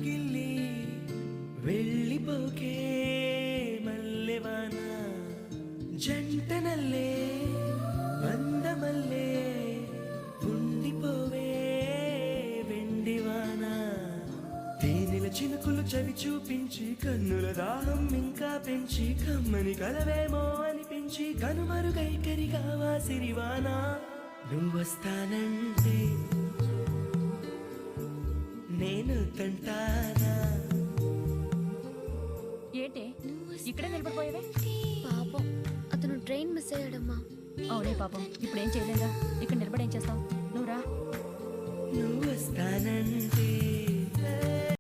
గిల్లి వెళ్ళిపోకే మల్లెవాన జంటనల్లే అందమల్లే ఉండిపోవే వెండివాన తేనెల చినుకులు చవి చూపించి కన్నుల దాహం ఇంకా పెంచి కమ్మని కలవేమో అనిపించి కనుమరుగైకరిగావా సిరివానా నువ్వొస్తానంటే నేను తంటానా ఏంటే ఇక్కడే నిలబడిపోయావే? పాపం అతను ట్రైన్ మిస్ అయ్యాడమ్మా. అవునే పాపం, ఇప్పుడు ఏం చేయలేదా? ఇక్కడ నిలబడి ఏం చేస్తావు? నువ్వు రా. నువ్వొస్తానంటే